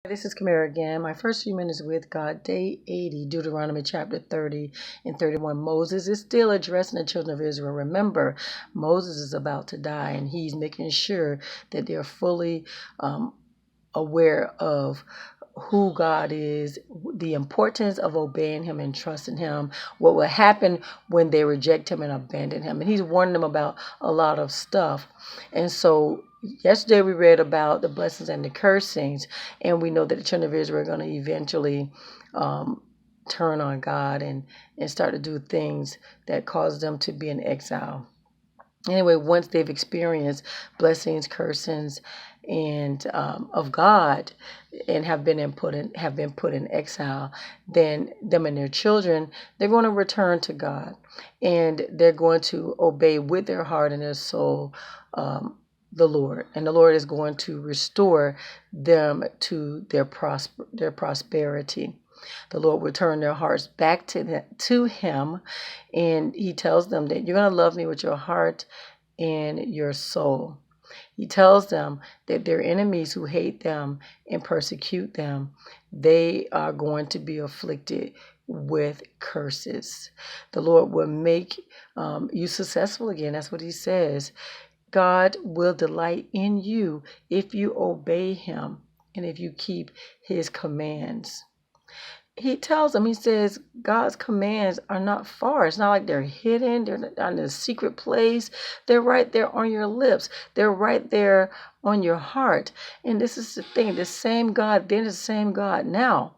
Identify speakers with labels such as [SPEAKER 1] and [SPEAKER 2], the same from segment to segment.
[SPEAKER 1] This is Kamera again. My first few minutes with God, day 80, Deuteronomy chapter 30 and 31. Moses is still addressing the children of Israel. Remember, Moses is about to die, and he's making sure that they're fully aware of who God is, the importance of obeying him and trusting him, what will happen when they reject him and abandon him. And he's warning them about a lot of stuff. And so yesterday we read about the blessings and the cursings, and we know that the children of Israel are going to eventually turn on God and start to do things that cause them to be in exile. Anyway, once they've experienced blessings, cursings, and of God, and have been put in exile, then them and their children, they're going to return to God, and they're going to obey with their heart and their soul the Lord, and the Lord is going to restore them to their prosperity. The Lord will turn their hearts back to him, and he tells them that you're going to love me with your heart and your soul. He tells them that their enemies who hate them and persecute them, they are going to be afflicted with curses. The Lord will make you successful again. That's what he says. God will delight in you if you obey him and if you keep his commands. He tells them, he says, God's commands are not far. It's not like they're hidden. They're not in a secret place. They're right there on your lips. They're right there on your heart. And this is the thing. The same God then is the same God now.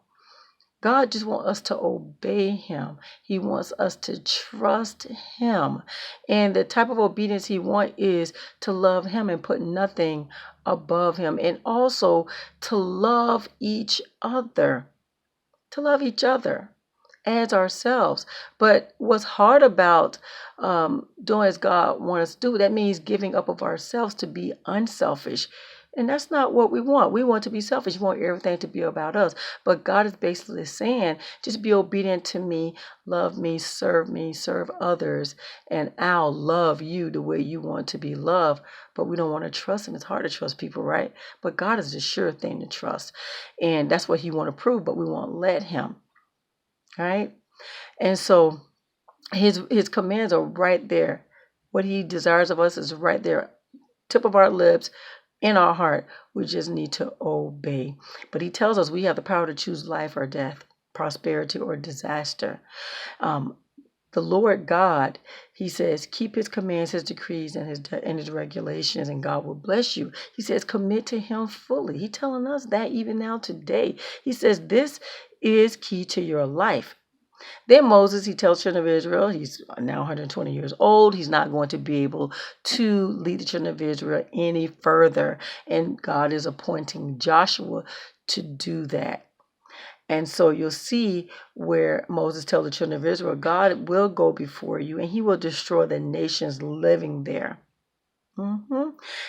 [SPEAKER 1] God just wants us to obey him. He wants us to trust him. And the type of obedience he wants is to love him and put nothing above him. And also to love each other. To love each other as ourselves. But what's hard about doing as God wants us to do, that means giving up of ourselves to be unselfish. And that's not what we want. We want to be selfish. We want everything to be about us. But God is basically saying, just be obedient to me, serve others, and I'll love you the way you want to be loved. But we don't want to trust him. It's hard to trust people, right? But God is the sure thing to trust. And that's what he wants to prove, but we won't let him. Right? And so his commands are right there. What he desires of us is right there, tip of our lips, in our heart. We just need to obey. But he tells us we have the power to choose life or death, prosperity or disaster. The Lord God, he says, keep his commands, his decrees, and his regulations, and God will bless you. He says, commit to him fully. He's telling us that even now today. He says, this is key to your life. Then Moses, he tells children of Israel, he's now 120 years old. He's not going to be able to lead the children of Israel any further. And God is appointing Joshua to do that. And so you'll see where Moses tells the children of Israel, God will go before you and he will destroy the nations living there.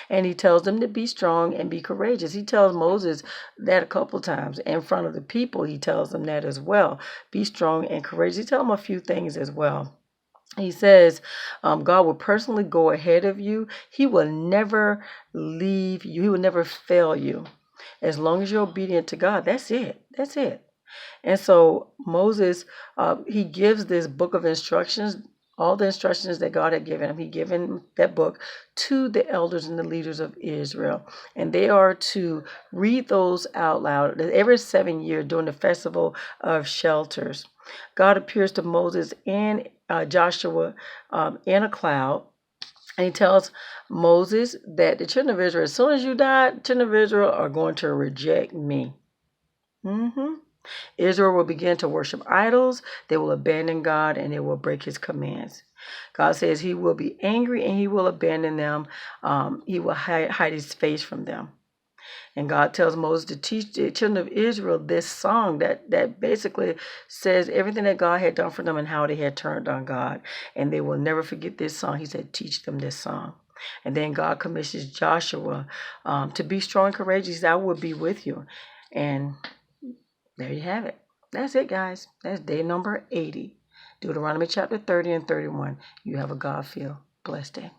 [SPEAKER 1] And he tells them to be strong and be courageous. He tells Moses that a couple times in front of the people. He tells them that as well. Be strong and courageous. He tells them a few things as well. He says God will personally go ahead of you. He will never leave you. He will never fail you. As long as you're obedient to God, that's it. That's it. And so Moses, he gives this book of instructions, all the instructions that God had given him. He given that book to the elders and the leaders of Israel. And they are to read those out loud every 7 years during the festival of shelters. God appears to Moses and Joshua in a cloud. And he tells Moses that the children of Israel, as soon as you die, the children of Israel are going to reject me. Israel will begin to worship idols. They will abandon God and they will break his commands. God says he will be angry and he will abandon them. He will hide his face from them. And God tells Moses to teach the children of Israel this song that basically says everything that God had done for them and how they had turned on God. And they will never forget this song. He said, teach them this song. And then God commissions Joshua to be strong and courageous. He said, I will be with you. And there you have it. That's it, guys. That's day number 80. Deuteronomy chapter 30 and 31. You have a God-filled blessed day.